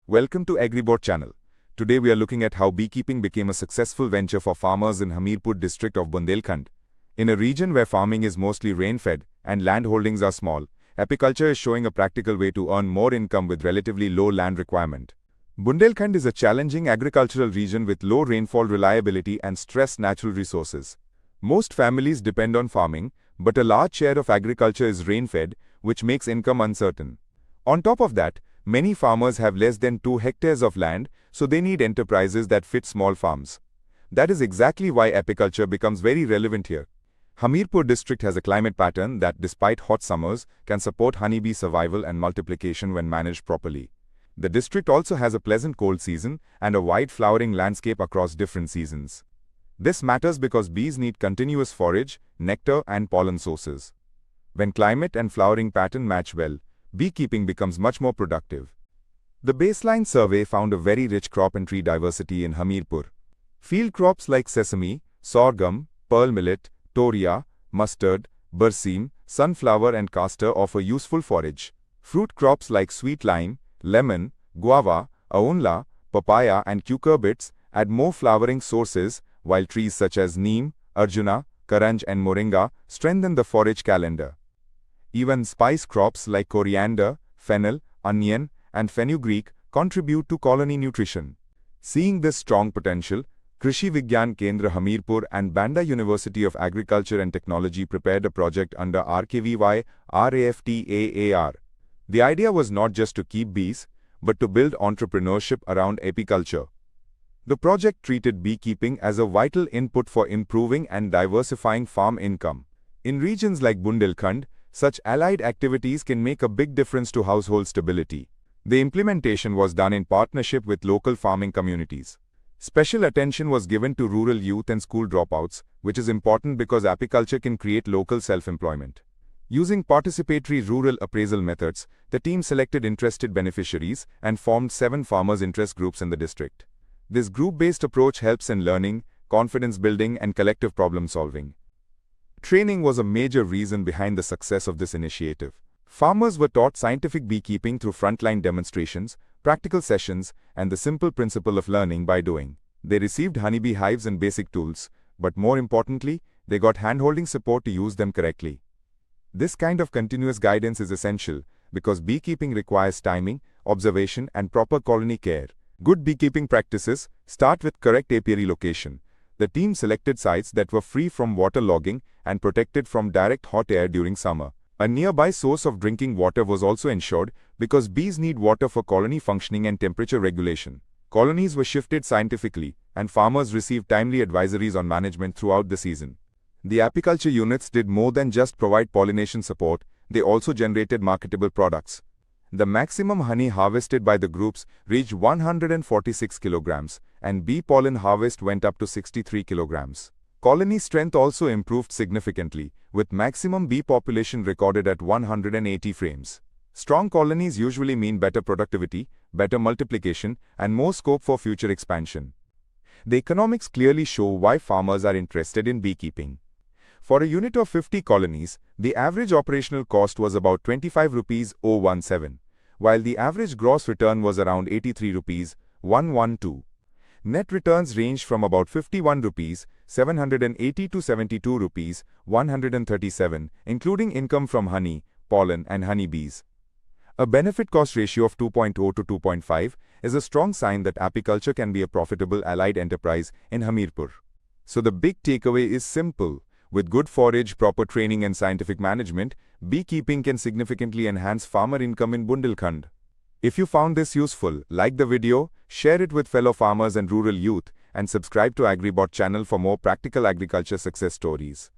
Welcome to AgriBot channel. Today we are looking at how beekeeping became a successful venture for farmers in Hamirpur district of Bundelkhand. In a region where farming is mostly rain-fed and land holdings are small, apiculture is showing a practical way to earn more income with relatively low land requirement. Bundelkhand is a challenging agricultural region with low rainfall reliability and stressed natural resources. Most families depend on farming, but a large share of agriculture is rain-fed, which makes income uncertain. On top of that, many farmers have less than 2 hectares of land, so they need enterprises that fit small farms. That is exactly why apiculture becomes very relevant here. Hamirpur district has a climate pattern that, despite hot summers, can support honeybee survival and multiplication when managed properly. The district also has a pleasant cold season and a wide flowering landscape across different seasons. This matters because bees need continuous forage, nectar and pollen sources. When climate and flowering pattern match well, beekeeping becomes much more productive. The baseline survey found a very rich crop and tree diversity in Hamirpur. Field crops like sesame, sorghum, pearl millet, toria, mustard, berseem, sunflower and castor offer useful forage. Fruit crops like sweet lime, lemon, guava, aonla, papaya and cucurbits add more flowering sources, while trees such as neem, arjuna, karanj and moringa strengthen the forage calendar. Even spice crops like coriander, fennel, onion, and fenugreek contribute to colony nutrition. Seeing this strong potential, Krishi Vigyan Kendra Hamirpur and Banda University of Agriculture and Technology prepared a project under RKVY RAFTAAR. The idea was not just to keep bees, but to build entrepreneurship around apiculture. The project treated beekeeping as a vital input for improving and diversifying farm income. In regions like Bundelkhand, such allied activities can make a big difference to household stability. The implementation was done in partnership with local farming communities. Special attention was given to rural youth and school dropouts, which is important because apiculture can create local self-employment. Using participatory rural appraisal methods, the team selected interested beneficiaries and formed 7 farmers' interest groups in the district. This group-based approach helps in learning, confidence building and collective problem solving. Training was a major reason behind the success of this initiative. Farmers were taught scientific beekeeping through frontline demonstrations, practical sessions, and the simple principle of learning by doing. They received honeybee hives and basic tools, but more importantly, they got hand-holding support to use them correctly. This kind of continuous guidance is essential because beekeeping requires timing, observation, and proper colony care. Good beekeeping practices start with correct apiary location. The team selected sites that were free from water logging and protected from direct hot air during summer. A nearby source of drinking water was also ensured because bees need water for colony functioning and temperature regulation. Colonies were shifted scientifically, and farmers received timely advisories on management throughout the season. The apiculture units did more than just provide pollination support, they also generated marketable products. The maximum honey harvested by the groups reached 146 kilograms, and bee pollen harvest went up to 63 kilograms. Colony strength also improved significantly, with maximum bee population recorded at 180 frames. Strong colonies usually mean better productivity, better multiplication, and more scope for future expansion. The economics clearly show why farmers are interested in beekeeping. For a unit of 50 colonies, the average operational cost was about 25 rupees 017, while the average gross return was around 83 rupees 112. Net returns ranged from about 51 rupees 780 to 72 rupees 137, including income from honey, pollen and honeybees. A benefit-cost ratio of 2.0 to 2.5 is a strong sign that apiculture can be a profitable allied enterprise in Hamirpur. So the big takeaway is simple. With good forage, proper training and scientific management, beekeeping can significantly enhance farmer income in Bundelkhand. If you found this useful, like the video, share it with fellow farmers and rural youth, and subscribe to AgriBot channel for more practical agriculture success stories.